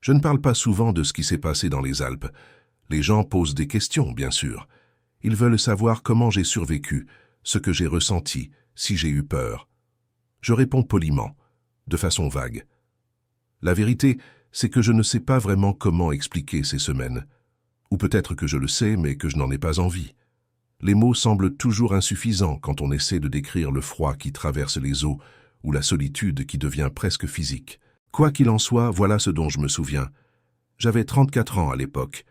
Je ne parle pas souvent de ce qui s'est passé dans les Alpes. Les gens posent des questions, bien sûr. Ils veulent savoir comment j'ai survécu, ce que j'ai ressenti, si j'ai eu peur. Je réponds poliment, de façon vague. La vérité, c'est que je ne sais pas vraiment comment expliquer ces semaines. Ou peut-être que je le sais, mais que je n'en ai pas envie. Les mots semblent toujours insuffisants quand on essaie de décrire le froid qui traverse les os ou la solitude qui devient presque physique. Quoi qu'il en soit, voilà ce dont je me souviens. J'avais 34 ans à l'époque.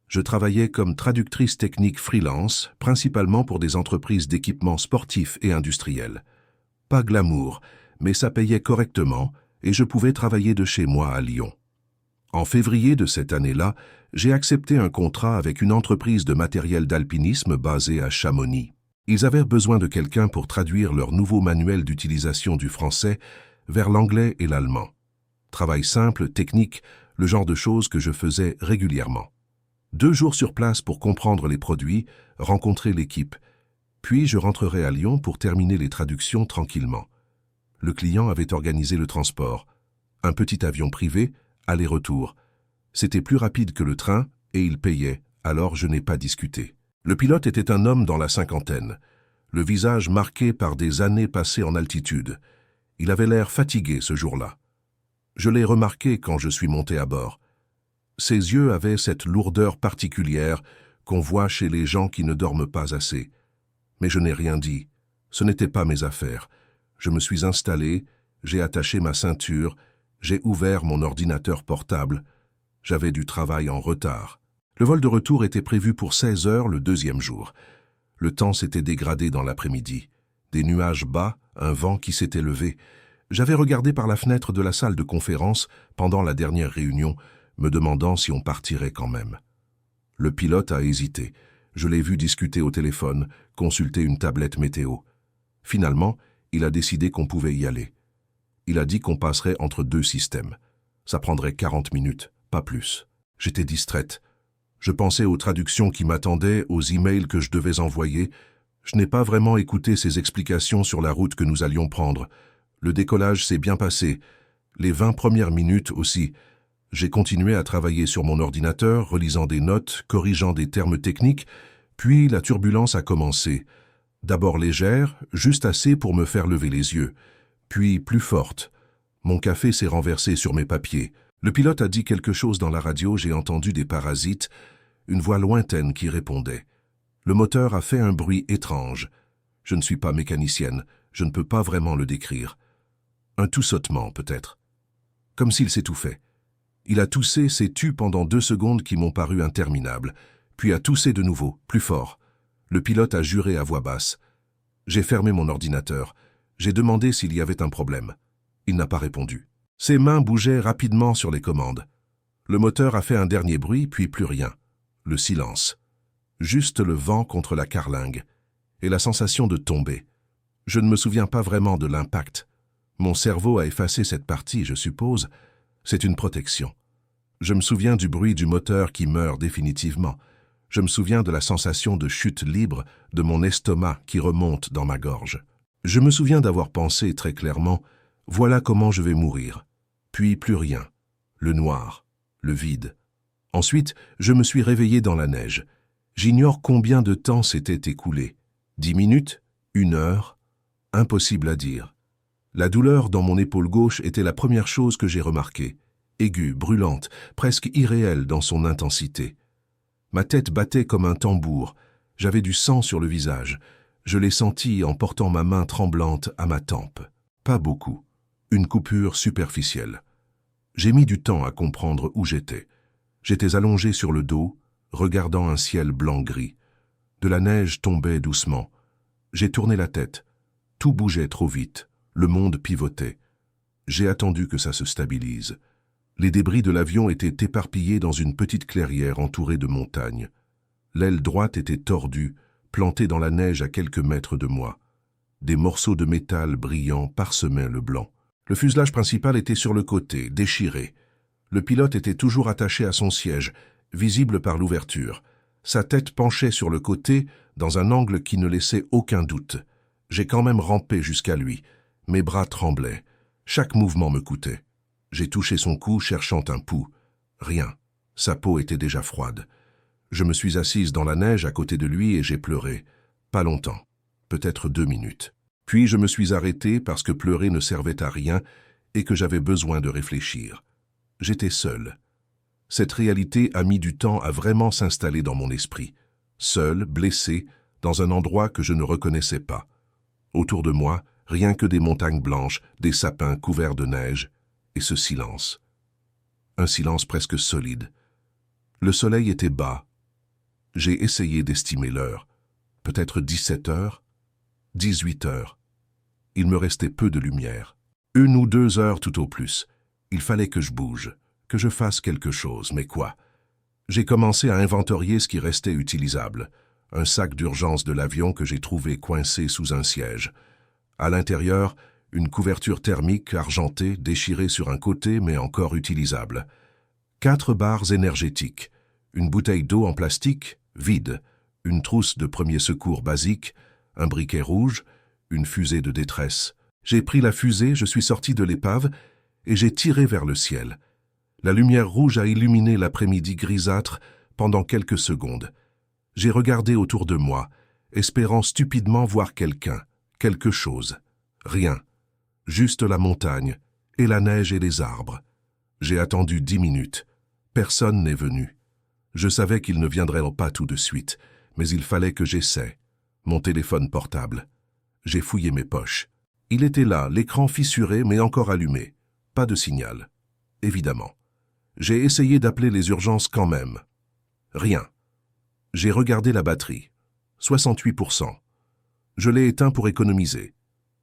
Je travaillais comme traductrice technique freelance, principalement pour des entreprises d'équipements sportifs et industriels. Pas glamour, mais ça payait correctement et je pouvais travailler de chez moi à Lyon. En février de cette année-là, j'ai accepté un contrat avec une entreprise de matériel d'alpinisme basée à Chamonix. Ils avaient besoin de quelqu'un pour traduire leur nouveau manuel d'utilisation du français vers l'anglais et l'allemand. Travail simple, technique, le genre de choses que je faisais régulièrement. 2 jours sur place pour comprendre les produits, rencontrer l'équipe. Puis je rentrerai à Lyon pour terminer les traductions tranquillement. Le client avait organisé le transport. Un petit avion privé, aller-retour. C'était plus rapide que le train et il payait, alors je n'ai pas discuté. Le pilote était un homme dans la cinquantaine, le visage marqué par des années passées en altitude. Il avait l'air fatigué ce jour-là. Je l'ai remarqué quand je suis monté à bord. Ses yeux avaient cette lourdeur particulière qu'on voit chez les gens qui ne dorment pas assez. Mais je n'ai rien dit. Ce n'était pas mes affaires. Je me suis installé, j'ai attaché ma ceinture, j'ai ouvert mon ordinateur portable. J'avais du travail en retard. Le vol de retour était prévu pour 16 heures le 2e jour. Le temps s'était dégradé dans l'après-midi. Des nuages bas, un vent qui s'était levé. J'avais regardé par la fenêtre de la salle de conférence pendant la dernière réunion, me demandant si on partirait quand même. Le pilote a hésité. Je l'ai vu discuter au téléphone, consulter une tablette météo. Finalement, il a décidé qu'on pouvait y aller. Il a dit qu'on passerait entre 2 systèmes. Ça prendrait 40 minutes, pas plus. J'étais distraite. Je pensais aux traductions qui m'attendaient, aux emails que je devais envoyer. Je n'ai pas vraiment écouté ses explications sur la route que nous allions prendre. Le décollage s'est bien passé. Les 20 premières minutes aussi. J'ai continué à travailler sur mon ordinateur, relisant des notes, corrigeant des termes techniques, puis la turbulence a commencé. D'abord légère, juste assez pour me faire lever les yeux, puis plus forte. Mon café s'est renversé sur mes papiers. Le pilote a dit quelque chose dans la radio, j'ai entendu des parasites, une voix lointaine qui répondait. Le moteur a fait un bruit étrange. Je ne suis pas mécanicienne, je ne peux pas vraiment le décrire. Un toussotement, peut-être. Comme s'il s'étouffait. Il a toussé, s'est tu pendant 2 secondes qui m'ont paru interminables, puis a toussé de nouveau, plus fort. Le pilote a juré à voix basse. J'ai fermé mon ordinateur. J'ai demandé s'il y avait un problème. Il n'a pas répondu. Ses mains bougeaient rapidement sur les commandes. Le moteur a fait un dernier bruit, puis plus rien. Le silence. Juste le vent contre la carlingue. Et la sensation de tomber. Je ne me souviens pas vraiment de l'impact. Mon cerveau a effacé cette partie, je suppose. C'est une protection. Je me souviens du bruit du moteur qui meurt définitivement. Je me souviens de la sensation de chute libre de mon estomac qui remonte dans ma gorge. Je me souviens d'avoir pensé très clairement « Voilà comment je vais mourir ». Puis plus rien. Le noir. Le vide. Ensuite, je me suis réveillé dans la neige. J'ignore combien de temps s'était écoulé. 10 minutes? 1 heure? Impossible à dire. La douleur dans mon épaule gauche était la première chose que j'ai remarquée. Aiguë, brûlante, presque irréelle dans son intensité. Ma tête battait comme un tambour. J'avais du sang sur le visage. Je l'ai senti en portant ma main tremblante à ma tempe. Pas beaucoup. Une coupure superficielle. J'ai mis du temps à comprendre où j'étais. J'étais allongé sur le dos, regardant un ciel blanc-gris. De la neige tombait doucement. J'ai tourné la tête. Tout bougeait trop vite. Le monde pivotait. J'ai attendu que ça se stabilise. Les débris de l'avion étaient éparpillés dans une petite clairière entourée de montagnes. L'aile droite était tordue, plantée dans la neige à quelques mètres de moi. Des morceaux de métal brillants parsemaient le blanc. Le fuselage principal était sur le côté, déchiré. Le pilote était toujours attaché à son siège, visible par l'ouverture. Sa tête penchait sur le côté, dans un angle qui ne laissait aucun doute. J'ai quand même rampé jusqu'à lui. Mes bras tremblaient. Chaque mouvement me coûtait. J'ai touché son cou, cherchant un pouls. Rien. Sa peau était déjà froide. Je me suis assise dans la neige à côté de lui et j'ai pleuré. Pas longtemps. Peut-être 2 minutes. Puis je me suis arrêté parce que pleurer ne servait à rien et que j'avais besoin de réfléchir. J'étais seul. Cette réalité a mis du temps à vraiment s'installer dans mon esprit. Seul, blessé, dans un endroit que je ne reconnaissais pas. Autour de moi, rien que des montagnes blanches, des sapins couverts de neige, et ce silence. Un silence presque solide. Le soleil était bas. J'ai essayé d'estimer l'heure. Peut-être 17 heures, 18 heures. Il me restait peu de lumière. 1 ou 2 heures tout au plus. Il fallait que je bouge, que je fasse quelque chose, mais quoi? J'ai commencé à inventorier ce qui restait utilisable. Un sac d'urgence de l'avion que j'ai trouvé coincé sous un siège. À l'intérieur, une couverture thermique argentée déchirée sur un côté mais encore utilisable. 4 barres énergétiques, une bouteille d'eau en plastique, vide, une trousse de premiers secours basique, un briquet rouge, une fusée de détresse. J'ai pris la fusée, je suis sorti de l'épave et j'ai tiré vers le ciel. La lumière rouge a illuminé l'après-midi grisâtre pendant quelques secondes. J'ai regardé autour de moi, espérant stupidement voir quelqu'un, quelque chose. Rien. Juste la montagne, et la neige et les arbres. J'ai attendu 10 minutes. Personne n'est venu. Je savais qu'ils ne viendraient pas tout de suite, mais il fallait que j'essaie. Mon téléphone portable. J'ai fouillé mes poches. Il était là, l'écran fissuré mais encore allumé. Pas de signal. Évidemment. J'ai essayé d'appeler les urgences quand même. Rien. J'ai regardé la batterie. 68%. Je l'ai éteint pour économiser.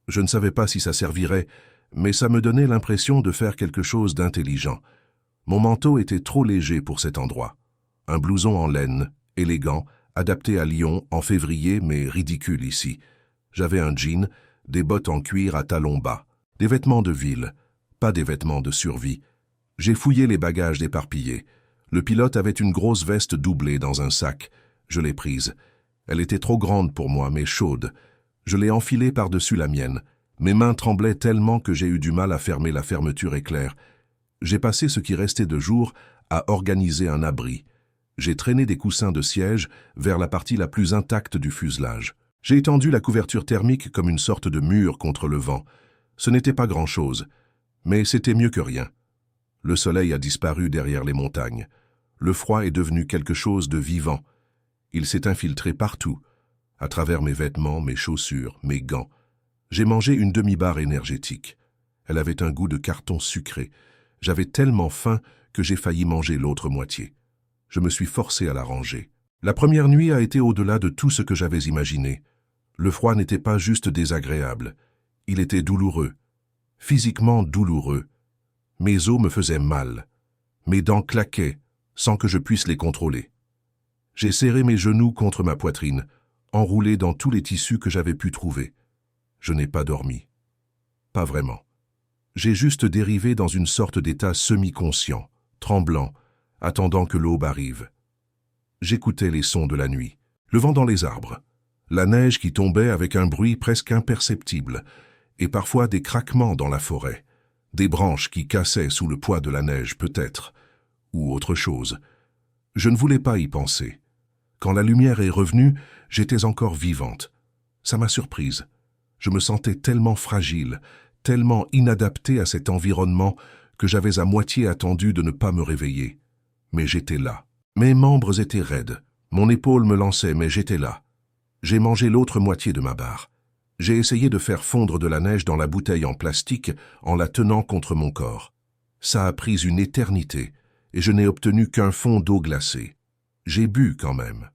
Je ne savais pas si ça servirait, mais ça me donnait l'impression de faire quelque chose d'intelligent. Mon manteau était trop léger pour cet endroit. Un blouson en laine, élégant, adapté à Lyon en février, mais ridicule ici. J'avais un jean, des bottes en cuir à talons bas, des vêtements de ville, pas des vêtements de survie. J'ai fouillé les bagages éparpillés. Le pilote avait une grosse veste doublée dans un sac. Je l'ai prise. Elle était trop grande pour moi, mais chaude. Je l'ai enfilée par-dessus la mienne. Mes mains tremblaient tellement que j'ai eu du mal à fermer la fermeture éclair. J'ai passé ce qui restait de jour à organiser un abri. J'ai traîné des coussins de siège vers la partie la plus intacte du fuselage. J'ai étendu la couverture thermique comme une sorte de mur contre le vent. Ce n'était pas grand-chose, mais c'était mieux que rien. Le soleil a disparu derrière les montagnes. Le froid est devenu quelque chose de vivant. Il s'est infiltré partout, à travers mes vêtements, mes chaussures, mes gants. J'ai mangé une demi-barre énergétique. Elle avait un goût de carton sucré. J'avais tellement faim que j'ai failli manger l'autre moitié. Je me suis forcé à la ranger. La première nuit a été au-delà de tout ce que j'avais imaginé. Le froid n'était pas juste désagréable. Il était douloureux. Physiquement douloureux. Mes os me faisaient mal. Mes dents claquaient, sans que je puisse les contrôler. J'ai serré mes genoux contre ma poitrine, enroulé dans tous les tissus que j'avais pu trouver. Je n'ai pas dormi. Pas vraiment. J'ai juste dérivé dans une sorte d'état semi-conscient, tremblant, attendant que l'aube arrive. J'écoutais les sons de la nuit, le vent dans les arbres, la neige qui tombait avec un bruit presque imperceptible, et parfois des craquements dans la forêt, des branches qui cassaient sous le poids de la neige peut-être, ou autre chose. Je ne voulais pas y penser. Quand la lumière est revenue, j'étais encore vivante. Ça m'a surprise. Je me sentais tellement fragile, tellement inadapté à cet environnement que j'avais à moitié attendu de ne pas me réveiller. Mais j'étais là. Mes membres étaient raides. Mon épaule me lançait, mais j'étais là. J'ai mangé l'autre moitié de ma barre. J'ai essayé de faire fondre de la neige dans la bouteille en plastique en la tenant contre mon corps. Ça a pris une éternité, et je n'ai obtenu qu'un fond d'eau glacée. J'ai bu quand même.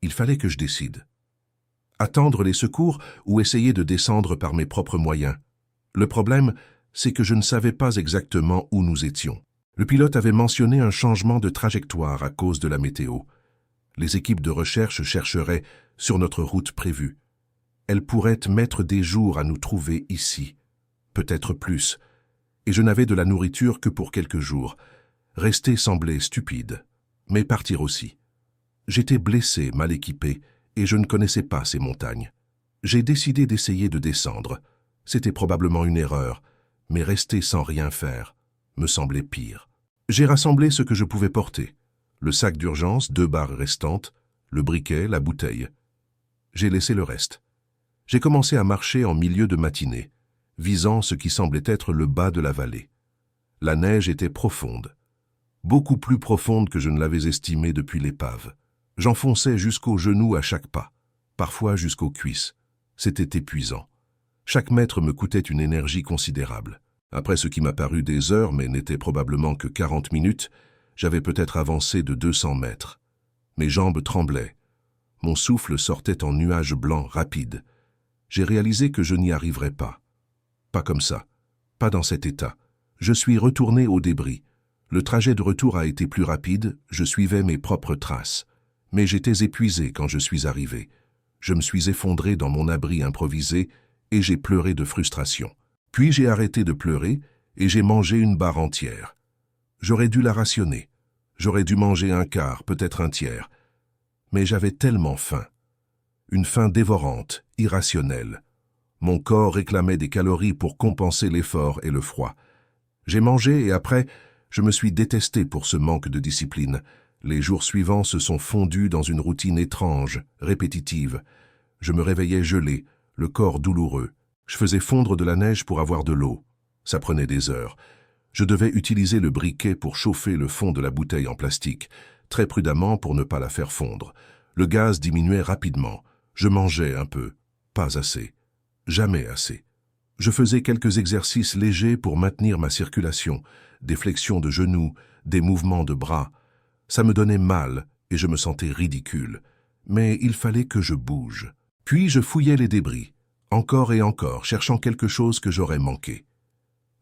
Il fallait que je décide. Attendre les secours ou essayer de descendre par mes propres moyens. Le problème, c'est que je ne savais pas exactement où nous étions. Le pilote avait mentionné un changement de trajectoire à cause de la météo. Les équipes de recherche chercheraient sur notre route prévue. Elles pourraient mettre des jours à nous trouver ici, peut-être plus, et je n'avais de la nourriture que pour quelques jours. Rester semblait stupide, mais partir aussi. J'étais blessé, mal équipé, et je ne connaissais pas ces montagnes. J'ai décidé d'essayer de descendre. C'était probablement une erreur, mais rester sans rien faire me semblait pire. J'ai rassemblé ce que je pouvais porter. Le sac d'urgence, 2 barres restantes, le briquet, la bouteille. J'ai laissé le reste. J'ai commencé à marcher en milieu de matinée, visant ce qui semblait être le bas de la vallée. La neige était profonde, beaucoup plus profonde que je ne l'avais estimé depuis l'épave. J'enfonçais jusqu'aux genoux à chaque pas, parfois jusqu'aux cuisses. C'était épuisant. Chaque mètre me coûtait une énergie considérable. Après ce qui m'a paru des heures, mais n'était probablement que 40 minutes, j'avais peut-être avancé de 200 mètres. Mes jambes tremblaient. Mon souffle sortait en nuages blancs rapides. J'ai réalisé que je n'y arriverais pas. Pas comme ça. Pas dans cet état. Je suis retourné au débris. Le trajet de retour a été plus rapide, je suivais mes propres traces. Mais j'étais épuisé quand je suis arrivé. Je me suis effondré dans mon abri improvisé et j'ai pleuré de frustration. Puis j'ai arrêté de pleurer et j'ai mangé une barre entière. J'aurais dû la rationner. J'aurais dû manger un quart, peut-être un tiers. Mais j'avais tellement faim. Une faim dévorante, irrationnelle. Mon corps réclamait des calories pour compenser l'effort et le froid. J'ai mangé et après, je me suis détesté pour ce manque de discipline. Les jours suivants se sont fondus dans une routine étrange, répétitive. Je me réveillais gelé, le corps douloureux. Je faisais fondre de la neige pour avoir de l'eau. Ça prenait des heures. Je devais utiliser le briquet pour chauffer le fond de la bouteille en plastique, très prudemment pour ne pas la faire fondre. Le gaz diminuait rapidement. Je mangeais un peu. Pas assez. Jamais assez. Je faisais quelques exercices légers pour maintenir ma circulation, des flexions de genoux, des mouvements de bras. Ça me donnait mal et je me sentais ridicule. Mais il fallait que je bouge. Puis je fouillais les débris, encore et encore, cherchant quelque chose que j'aurais manqué.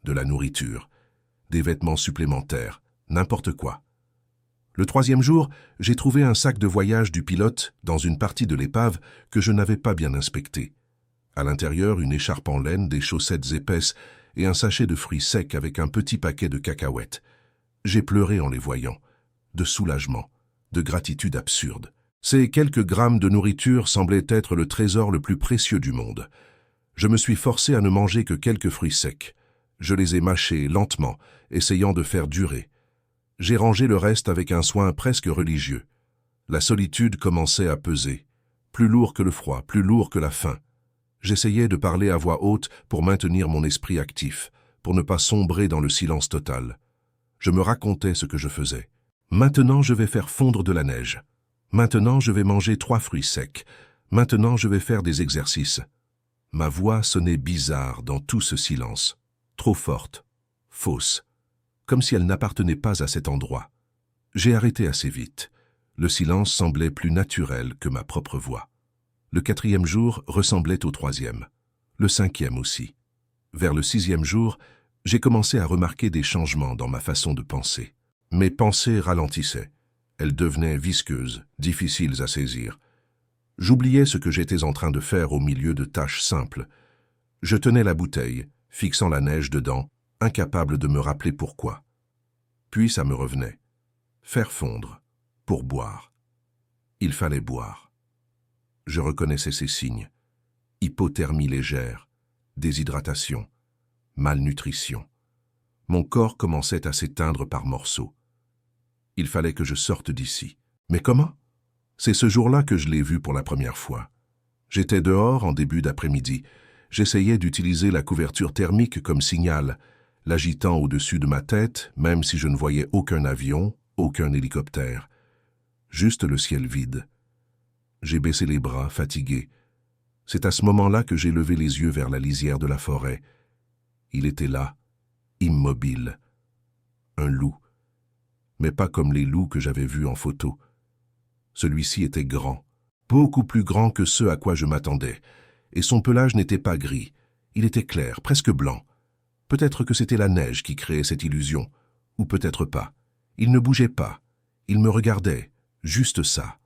De la nourriture, des vêtements supplémentaires, n'importe quoi. Le 3e jour, j'ai trouvé un sac de voyage du pilote dans une partie de l'épave que je n'avais pas bien inspecté. À l'intérieur, une écharpe en laine, des chaussettes épaisses et un sachet de fruits secs avec un petit paquet de cacahuètes. J'ai pleuré en les voyant, de soulagement, de gratitude absurde. Ces quelques grammes de nourriture semblaient être le trésor le plus précieux du monde. Je me suis forcé à ne manger que quelques fruits secs. Je les ai mâchés lentement, essayant de faire durer. J'ai rangé le reste avec un soin presque religieux. La solitude commençait à peser, plus lourd que le froid, plus lourd que la faim. J'essayais de parler à voix haute pour maintenir mon esprit actif, pour ne pas sombrer dans le silence total. Je me racontais ce que je faisais. Maintenant, je vais faire fondre de la neige. Maintenant, je vais manger 3 fruits secs. Maintenant, je vais faire des exercices. Ma voix sonnait bizarre dans tout ce silence. Trop forte, fausse, comme si elle n'appartenait pas à cet endroit. J'ai arrêté assez vite. Le silence semblait plus naturel que ma propre voix. Le 4e jour ressemblait au 3e. Le 5e aussi. Vers le 6e jour, j'ai commencé à remarquer des changements dans ma façon de penser. Mes pensées ralentissaient. Elles devenaient visqueuses, difficiles à saisir. J'oubliais ce que j'étais en train de faire au milieu de tâches simples. Je tenais la bouteille, fixant la neige dedans, incapable de me rappeler pourquoi. Puis ça me revenait. Faire fondre, pour boire. Il fallait boire. Je reconnaissais ces signes. Hypothermie légère, déshydratation, malnutrition. Mon corps commençait à s'éteindre par morceaux. Il fallait que je sorte d'ici. Mais comment? C'est ce jour-là que je l'ai vu pour la première fois. J'étais dehors en début d'après-midi. J'essayais d'utiliser la couverture thermique comme signal, l'agitant au-dessus de ma tête, même si je ne voyais aucun avion, aucun hélicoptère. Juste le ciel vide. J'ai baissé les bras, fatigué. C'est à ce moment-là que j'ai levé les yeux vers la lisière de la forêt. Il était là, immobile. Un loup. Mais pas comme les loups que j'avais vus en photo. Celui-ci était grand, beaucoup plus grand que ce à quoi je m'attendais, et son pelage n'était pas gris, il était clair, presque blanc. Peut-être que c'était la neige qui créait cette illusion, ou peut-être pas. Il ne bougeait pas, il me regardait, juste ça.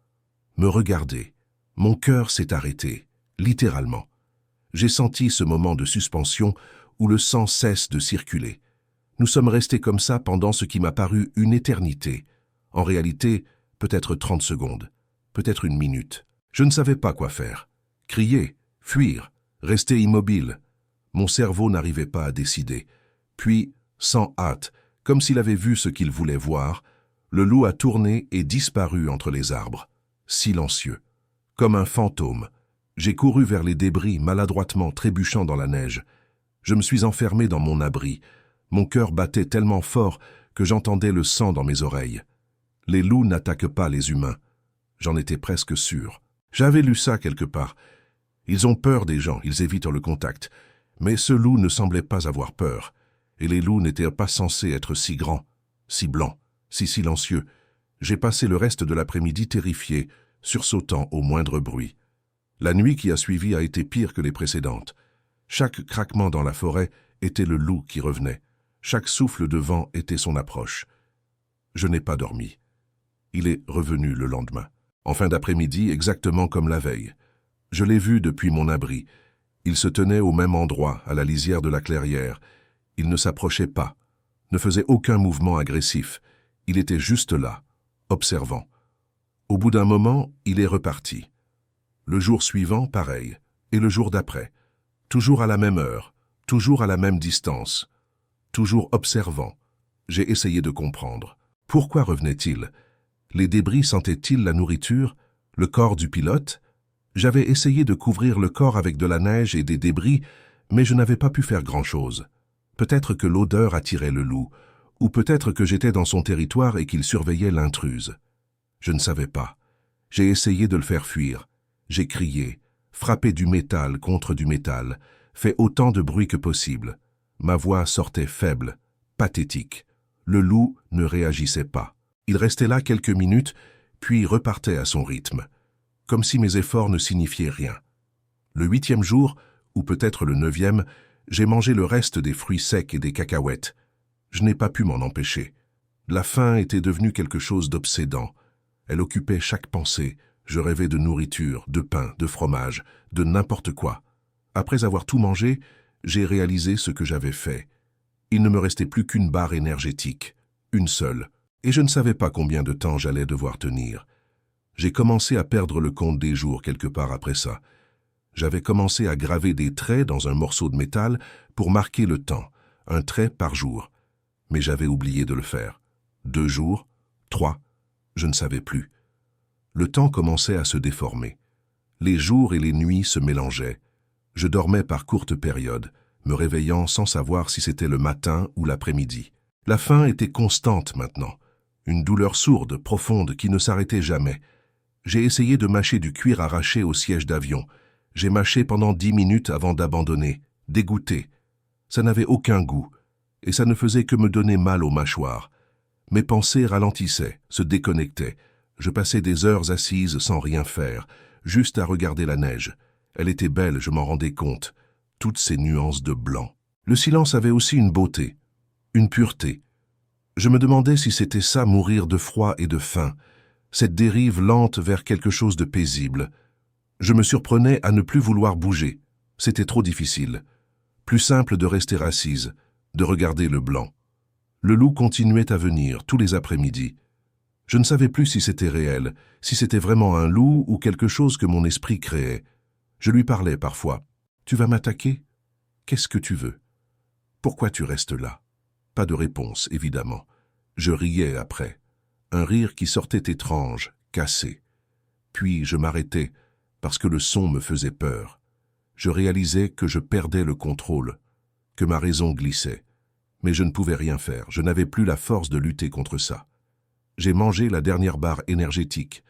Me regarder. Mon cœur s'est arrêté, littéralement. J'ai senti ce moment de suspension où le sang cesse de circuler. Nous sommes restés comme ça pendant ce qui m'a paru une éternité. En réalité, peut-être 30 secondes, peut-être une minute. Je ne savais pas quoi faire. Crier, fuir, rester immobile. Mon cerveau n'arrivait pas à décider. Puis, sans hâte, Comme s'il avait vu ce qu'il voulait voir, le loup a tourné et disparu entre les arbres, silencieux, comme un fantôme. J'ai couru vers les débris, maladroitement trébuchant dans la neige. Je me suis enfermé dans mon abri. Mon cœur battait tellement fort que j'entendais le sang dans mes oreilles. Les loups n'attaquent pas les humains. J'en étais presque sûr. J'avais lu ça quelque part. Ils ont peur des gens, ils évitent le contact. Mais ce loup ne semblait pas avoir peur. Et les loups n'étaient pas censés être si grands, si blancs, si silencieux. J'ai passé le reste de l'après-midi terrifié, sursautant au moindre bruit. La nuit qui a suivi a été pire que les précédentes. Chaque craquement dans la forêt était le loup qui revenait. Chaque souffle de vent était son approche. Je n'ai pas dormi. Il est revenu le lendemain. En fin d'après-midi, exactement comme la veille. Je l'ai vu depuis mon abri. Il se tenait au même endroit, à la lisière de la clairière. Il ne s'approchait pas, ne faisait aucun mouvement agressif. Il était juste là, observant. Au bout d'un moment, il est reparti. Le jour suivant, pareil, et le jour d'après. Toujours à la même heure, toujours à la même distance, toujours observant. J'ai essayé de comprendre. Pourquoi revenait-il? Les débris sentaient-ils la nourriture? Le corps du pilote? J'avais essayé de couvrir le corps avec de la neige et des débris, mais je n'avais pas pu faire grand-chose. Peut-être que l'odeur attirait le loup, ou peut-être que j'étais dans son territoire et qu'il surveillait l'intruse. Je ne savais pas. J'ai essayé de le faire fuir. J'ai crié, frappé du métal contre du métal, fait autant de bruit que possible. Ma voix sortait faible, pathétique. Le loup ne réagissait pas. Il restait là quelques minutes, puis repartait à son rythme, comme si mes efforts ne signifiaient rien. Le 8e jour, ou peut-être le 9e, j'ai mangé le reste des fruits secs et des cacahuètes. Je n'ai pas pu m'en empêcher. La faim était devenue quelque chose d'obsédant. Elle occupait chaque pensée. Je rêvais de nourriture, de pain, de fromage, de n'importe quoi. Après avoir tout mangé, j'ai réalisé ce que j'avais fait. Il ne me restait plus qu'une barre énergétique, une seule, et je ne savais pas combien de temps j'allais devoir tenir. J'ai commencé à perdre le compte des jours quelque part après ça. J'avais commencé à graver des traits dans un morceau de métal pour marquer le temps, un trait par jour. Mais j'avais oublié de le faire. 2 jours, 3, je ne savais plus. Le temps commençait à se déformer. Les jours et les nuits se mélangeaient. Je dormais par courtes périodes, me réveillant sans savoir si c'était le matin ou l'après-midi. La faim était constante maintenant, une douleur sourde, profonde, qui ne s'arrêtait jamais. J'ai essayé de mâcher du cuir arraché au siège d'avion. J'ai mâché pendant 10 minutes avant d'abandonner, dégoûté. Ça n'avait aucun goût, et ça ne faisait que me donner mal aux mâchoires. Mes pensées ralentissaient, se déconnectaient. Je passais des heures assises sans rien faire, juste à regarder la neige. Elle était belle, je m'en rendais compte. Toutes ces nuances de blanc. Le silence avait aussi une beauté, une pureté. Je me demandais si c'était ça mourir de froid et de faim, cette dérive lente vers quelque chose de paisible. Je me surprenais à ne plus vouloir bouger. C'était trop difficile. Plus simple de rester assise, de regarder le blanc. Le loup continuait à venir tous les après-midi. Je ne savais plus si c'était réel, si c'était vraiment un loup ou quelque chose que mon esprit créait. Je lui parlais parfois. « Tu vas m'attaquer? Qu'est-ce que tu veux? Pourquoi tu restes là ?» Pas de réponse, évidemment. Je riais après. Un rire qui sortait étrange, cassé. Puis je m'arrêtais, parce que le son me faisait peur. Je réalisais que je perdais le contrôle, que ma raison glissait. Mais je ne pouvais rien faire, je n'avais plus la force de lutter contre ça. J'ai mangé la dernière barre énergétique.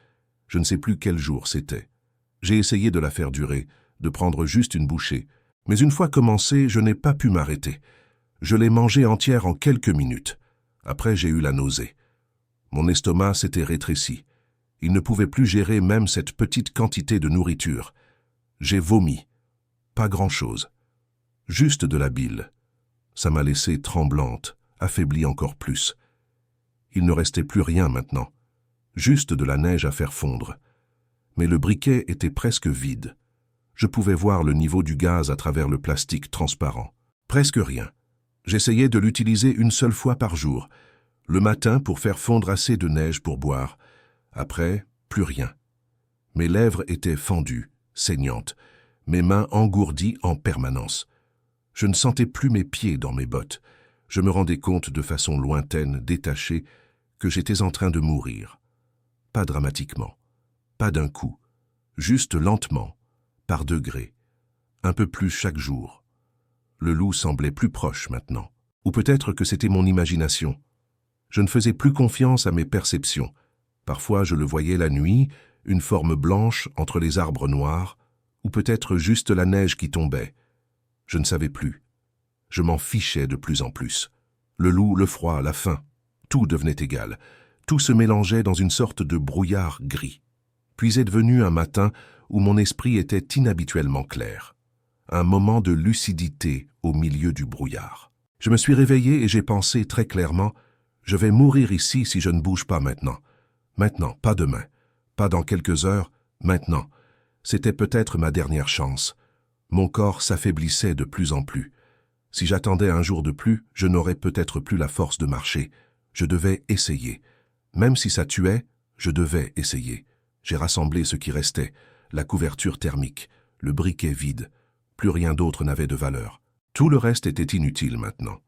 Je ne sais plus quel jour c'était. J'ai essayé de la faire durer, de prendre juste une bouchée. Mais une fois commencée, je n'ai pas pu m'arrêter. Je l'ai mangée entière en quelques minutes. Après, j'ai eu la nausée. Mon estomac s'était rétréci. Il ne pouvait plus gérer même cette petite quantité de nourriture. J'ai vomi. Pas grand-chose. Juste de la bile. Ça m'a laissée tremblante, affaiblie encore plus. Il ne restait plus rien maintenant. Juste de la neige à faire fondre. Mais le briquet était presque vide. Je pouvais voir le niveau du gaz à travers le plastique transparent. Presque rien. J'essayais de l'utiliser une seule fois par jour, le matin pour faire fondre assez de neige pour boire. Après, plus rien. Mes lèvres étaient fendues, saignantes, mes mains engourdies en permanence. Je ne sentais plus mes pieds dans mes bottes. je me rendais compte de façon lointaine, détachée, que j'étais en train de mourir. Pas dramatiquement, pas d'un coup, juste lentement, par degrés, un peu plus chaque jour. Le loup semblait plus proche maintenant. Ou peut-être que c'était mon imagination. Je ne faisais plus confiance à mes perceptions. Parfois je le voyais la nuit, une forme blanche entre les arbres noirs, ou peut-être juste la neige qui tombait. Je ne savais plus. Je m'en fichais de plus en plus. Le loup, le froid, la faim, tout devenait égal. Tout se mélangeait dans une sorte de brouillard gris. Puis est venu un matin où mon esprit était inhabituellement clair. Un moment de lucidité au milieu du brouillard. Je me suis réveillé et j'ai pensé très clairement, je vais mourir ici si je ne bouge pas maintenant. Maintenant, pas demain, pas dans quelques heures, maintenant. C'était peut-être ma dernière chance. Mon corps s'affaiblissait de plus en plus. Si j'attendais un jour de plus, je n'aurais peut-être plus la force de marcher. Je devais essayer. Même si ça tuait, je devais essayer. J'ai rassemblé ce qui restait, la couverture thermique, le briquet vide. Plus rien d'autre n'avait de valeur. Tout le reste était inutile maintenant.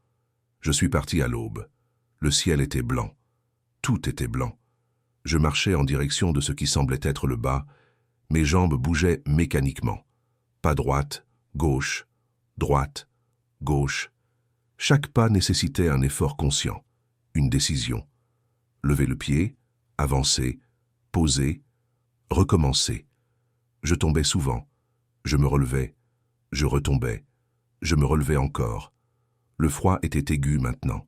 Je suis parti à l'aube. Le ciel était blanc. Tout était blanc. Je marchais en direction de ce qui semblait être le bas. Mes jambes bougeaient mécaniquement. Pas droite, gauche, droite, gauche. Chaque pas nécessitait un effort conscient, une décision. Lever le pied, avancer, poser, recommencer. Je tombais souvent. Je me relevais. Je retombais. Je me relevais encore. Le froid était aigu maintenant,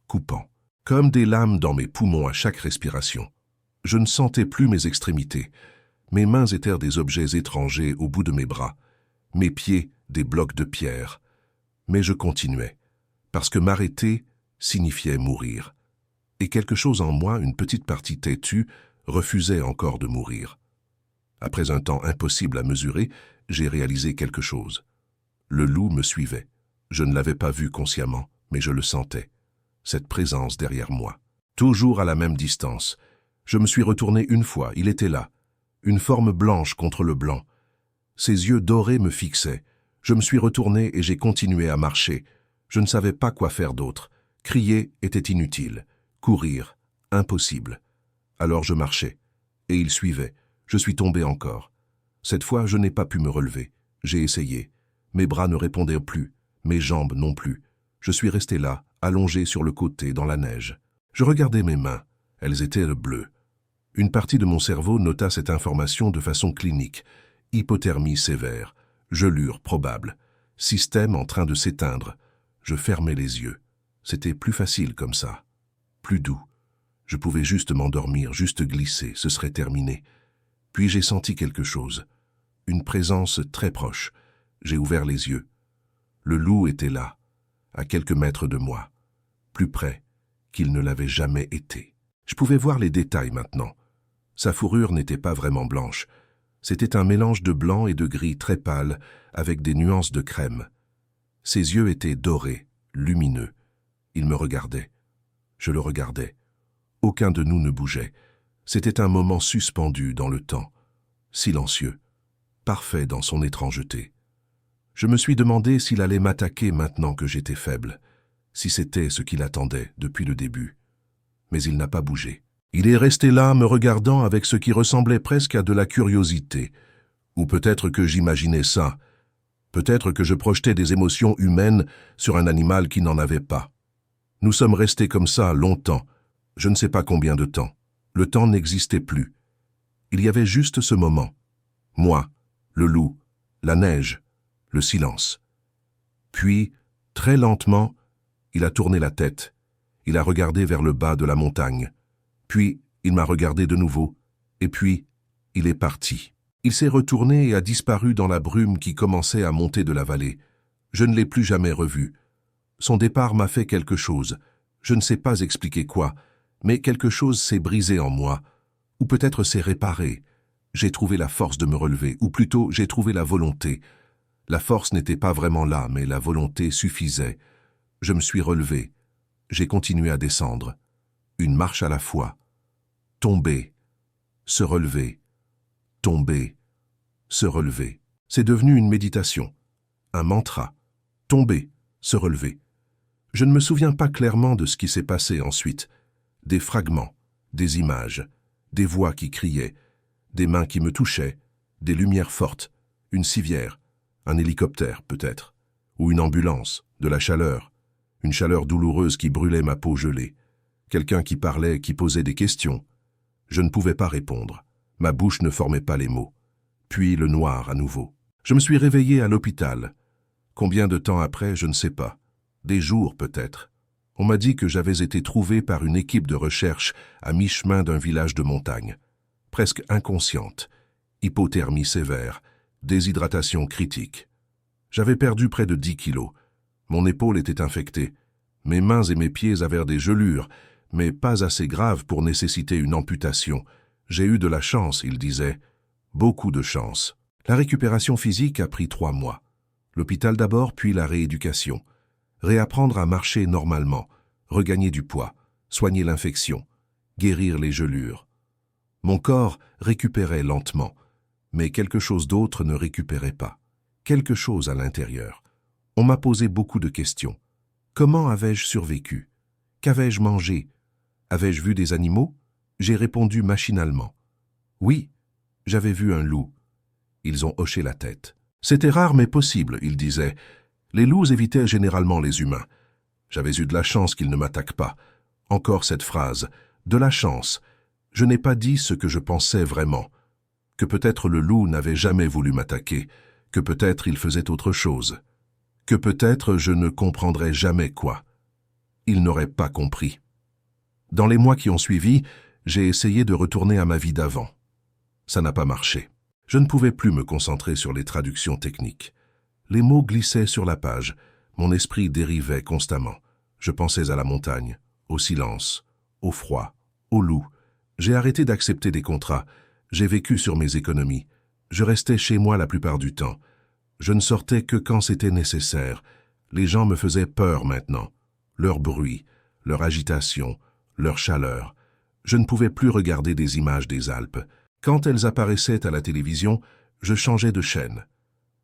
coupant, comme des lames dans mes poumons à chaque respiration. Je ne sentais plus mes extrémités. Mes mains étaient des objets étrangers au bout de mes bras, mes pieds des blocs de pierre. Mais je continuais, parce que m'arrêter signifiait mourir. Et quelque chose en moi, une petite partie têtue, refusait encore de mourir. Après un temps impossible à mesurer, j'ai réalisé quelque chose. Le loup me suivait. Je ne l'avais pas vu consciemment, mais je le sentais. Cette présence derrière moi. Toujours à la même distance. Je me suis retourné une fois, il était là. Une forme blanche contre le blanc. Ses yeux dorés me fixaient. Je me suis retourné et j'ai continué à marcher. Je ne savais pas quoi faire d'autre. Crier était inutile. Courir, impossible. Alors je marchais. Et il suivait. Je suis tombé encore. Cette fois, je n'ai pas pu me relever. J'ai essayé. Mes bras ne répondaient plus, mes jambes non plus. Je suis resté là, allongé sur le côté, dans la neige. Je regardais mes mains. Elles étaient bleues. Une partie de mon cerveau nota cette information de façon clinique. Hypothermie sévère, gelure probable, système en train de s'éteindre. Je fermais les yeux. C'était plus facile comme ça. Plus doux. Je pouvais juste m'endormir, juste glisser, ce serait terminé. Puis j'ai senti quelque chose. Une présence très proche. J'ai ouvert les yeux. Le loup était là, à quelques mètres de moi, plus près qu'il ne l'avait jamais été. Je pouvais voir les détails maintenant. Sa fourrure n'était pas vraiment blanche. C'était un mélange de blanc et de gris très pâle, avec des nuances de crème. Ses yeux étaient dorés, lumineux. Il me regardait. Je le regardais. Aucun de nous ne bougeait. C'était un moment suspendu dans le temps, silencieux, parfait dans son étrangeté. Je me suis demandé s'il allait m'attaquer maintenant que j'étais faible, si c'était ce qu'il attendait depuis le début. Mais il n'a pas bougé. Il est resté là, me regardant avec ce qui ressemblait presque à de la curiosité. Ou peut-être que j'imaginais ça. Peut-être que je projetais des émotions humaines sur un animal qui n'en avait pas. Nous sommes restés comme ça longtemps, je ne sais pas combien de temps. Le temps n'existait plus. Il y avait juste ce moment. Moi, le loup, la neige, le silence. Puis, très lentement, il a tourné la tête. Il a regardé vers le bas de la montagne. Puis, il m'a regardé de nouveau. Et puis, il est parti. Il s'est retourné et a disparu dans la brume qui commençait à monter de la vallée. Je ne l'ai plus jamais revu. Son départ m'a fait quelque chose. Je ne sais pas expliquer quoi, mais quelque chose s'est brisé en moi. Ou peut-être s'est réparé. J'ai trouvé la force de me relever, ou plutôt j'ai trouvé la volonté. La force n'était pas vraiment là, mais la volonté suffisait. Je me suis relevé. J'ai continué à descendre. Une marche à la fois. Tomber. Se relever. Tomber. Se relever. C'est devenu une méditation. Un mantra. Tomber. Se relever. Je ne me souviens pas clairement de ce qui s'est passé ensuite. Des fragments, des images, des voix qui criaient, des mains qui me touchaient, des lumières fortes, une civière, un hélicoptère peut-être, ou une ambulance, de la chaleur, une chaleur douloureuse qui brûlait ma peau gelée, quelqu'un qui parlait, qui posait des questions. Je ne pouvais pas répondre, ma bouche ne formait pas les mots. Puis le noir à nouveau. Je me suis réveillé à l'hôpital. Combien de temps après, je ne sais pas. Des jours peut-être. On m'a dit que j'avais été trouvé par une équipe de recherche à mi-chemin d'un village de montagne. Presque inconsciente. Hypothermie sévère. Déshydratation critique. J'avais perdu près de 10 kilos. Mon épaule était infectée. Mes mains et mes pieds avaient des gelures, mais pas assez graves pour nécessiter une amputation. J'ai eu de la chance, il disait. Beaucoup de chance. La récupération physique a pris 3 mois. L'hôpital d'abord, puis la rééducation. Réapprendre à marcher normalement, regagner du poids, soigner l'infection, guérir les gelures. Mon corps récupérait lentement, mais quelque chose d'autre ne récupérait pas. Quelque chose à l'intérieur. On m'a posé beaucoup de questions. Comment avais-je survécu? Qu'avais-je mangé? Avais-je vu des animaux? J'ai répondu machinalement. Oui, j'avais vu un loup. Ils ont hoché la tête. C'était rare mais possible, ils disaient. Les loups évitaient généralement les humains. J'avais eu de la chance qu'ils ne m'attaquent pas. Encore cette phrase. De la chance. Je n'ai pas dit ce que je pensais vraiment. Que peut-être le loup n'avait jamais voulu m'attaquer. Que peut-être il faisait autre chose. Que peut-être je ne comprendrais jamais quoi. Il n'aurait pas compris. Dans les mois qui ont suivi, j'ai essayé de retourner à ma vie d'avant. Ça n'a pas marché. Je ne pouvais plus me concentrer sur les traductions techniques. Les mots glissaient sur la page. Mon esprit dérivait constamment. Je pensais à la montagne, au silence, au froid, au loup. J'ai arrêté d'accepter des contrats. J'ai vécu sur mes économies. Je restais chez moi la plupart du temps. Je ne sortais que quand c'était nécessaire. Les gens me faisaient peur maintenant. Leur bruit, leur agitation, leur chaleur. Je ne pouvais plus regarder des images des Alpes. Quand elles apparaissaient à la télévision, je changeais de chaîne.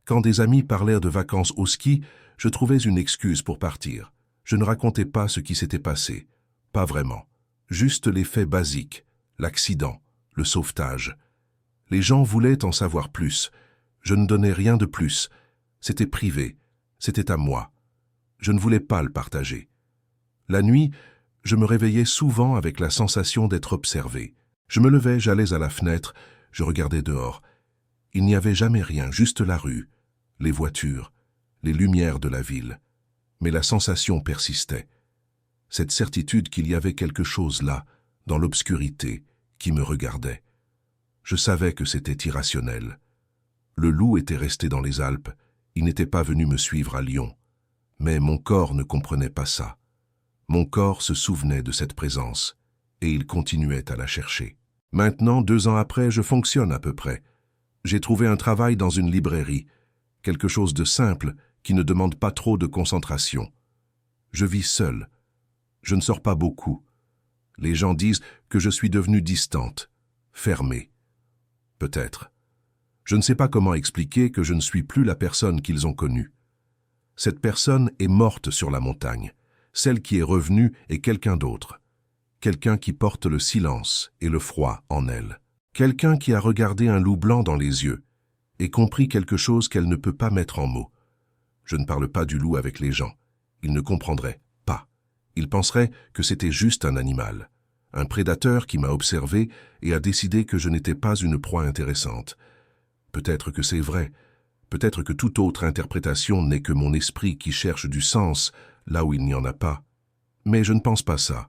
Quand des amis parlèrent de vacances au ski, je trouvais une excuse pour partir. Je ne racontais pas ce qui s'était passé. Pas vraiment. Juste les faits basiques, l'accident, le sauvetage. Les gens voulaient en savoir plus. Je ne donnais rien de plus. C'était privé. C'était à moi. Je ne voulais pas le partager. La nuit, je me réveillais souvent avec la sensation d'être observé. Je me levais, j'allais à la fenêtre, je regardais dehors. Il n'y avait jamais rien, juste la rue, les voitures, les lumières de la ville. Mais la sensation persistait. Cette certitude qu'il y avait quelque chose là, dans l'obscurité, qui me regardait. Je savais que c'était irrationnel. Le loup était resté dans les Alpes, il n'était pas venu me suivre à Lyon. Mais mon corps ne comprenait pas ça. Mon corps se souvenait de cette présence, et il continuait à la chercher. Maintenant, 2 ans après, je fonctionne à peu près. J'ai trouvé un travail dans une librairie, quelque chose de simple qui ne demande pas trop de concentration. Je vis seul. Je ne sors pas beaucoup. Les gens disent que je suis devenue distante, fermée. Peut-être. Je ne sais pas comment expliquer que je ne suis plus la personne qu'ils ont connue. Cette personne est morte sur la montagne. Celle qui est revenue est quelqu'un d'autre. Quelqu'un qui porte le silence et le froid en elle. Quelqu'un qui a regardé un loup blanc dans les yeux et compris quelque chose qu'elle ne peut pas mettre en mots. Je ne parle pas du loup avec les gens. Ils ne comprendraient pas. Ils penseraient que c'était juste un animal. Un prédateur qui m'a observé et a décidé que je n'étais pas une proie intéressante. Peut-être que c'est vrai. Peut-être que toute autre interprétation n'est que mon esprit qui cherche du sens là où il n'y en a pas. Mais je ne pense pas ça.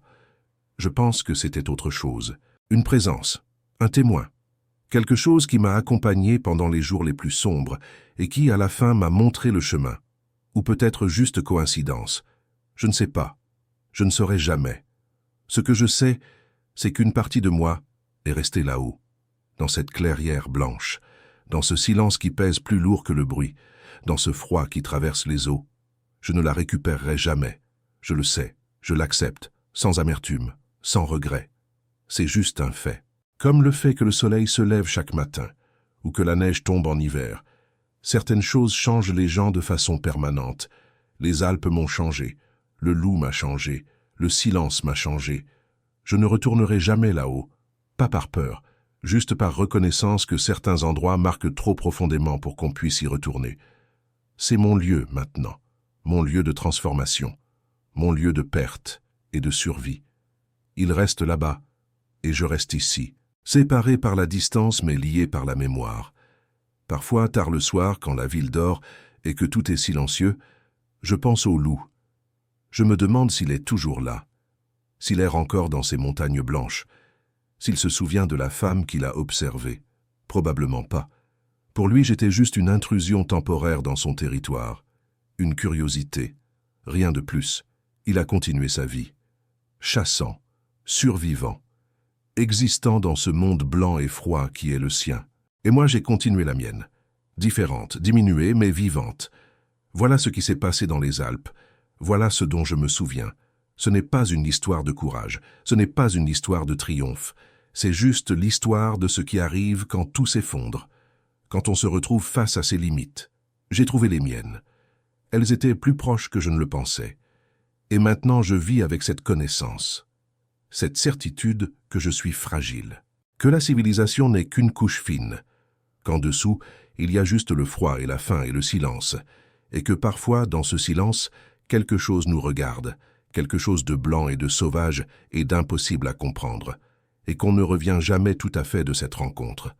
Je pense que c'était autre chose. Une présence, un témoin. Quelque chose qui m'a accompagné pendant les jours les plus sombres et qui, à la fin, m'a montré le chemin. Ou peut-être juste coïncidence. Je ne sais pas. Je ne saurai jamais. Ce que je sais, c'est qu'une partie de moi est restée là-haut, dans cette clairière blanche, dans ce silence qui pèse plus lourd que le bruit, dans ce froid qui traverse les eaux. Je ne la récupérerai jamais. Je le sais, je l'accepte, sans amertume, sans regret. C'est juste un fait. Comme le fait que le soleil se lève chaque matin, ou que la neige tombe en hiver. Certaines choses changent les gens de façon permanente. Les Alpes m'ont changé. Le loup m'a changé, le silence m'a changé. Je ne retournerai jamais là-haut, pas par peur, juste par reconnaissance que certains endroits marquent trop profondément pour qu'on puisse y retourner. C'est mon lieu maintenant, mon lieu de transformation, mon lieu de perte et de survie. Il reste là-bas, et je reste ici, séparé par la distance mais lié par la mémoire. Parfois, tard le soir, quand la ville dort et que tout est silencieux, je pense au loup. Je me demande s'il est toujours là, s'il erre encore dans ces montagnes blanches, s'il se souvient de la femme qu'il a observée. Probablement pas. Pour lui, j'étais juste une intrusion temporaire dans son territoire, une curiosité, rien de plus. Il a continué sa vie, chassant, survivant, existant dans ce monde blanc et froid qui est le sien. Et moi, j'ai continué la mienne, différente, diminuée, mais vivante. Voilà ce qui s'est passé dans les Alpes, voilà ce dont je me souviens. Ce n'est pas une histoire de courage, ce n'est pas une histoire de triomphe, c'est juste l'histoire de ce qui arrive quand tout s'effondre, quand on se retrouve face à ses limites. J'ai trouvé les miennes. Elles étaient plus proches que je ne le pensais. Et maintenant je vis avec cette connaissance, cette certitude que je suis fragile, que la civilisation n'est qu'une couche fine, qu'en dessous, il y a juste le froid et la faim et le silence, et que parfois, dans ce silence, quelque chose nous regarde, quelque chose de blanc et de sauvage et d'impossible à comprendre, et qu'on ne revient jamais tout à fait de cette rencontre.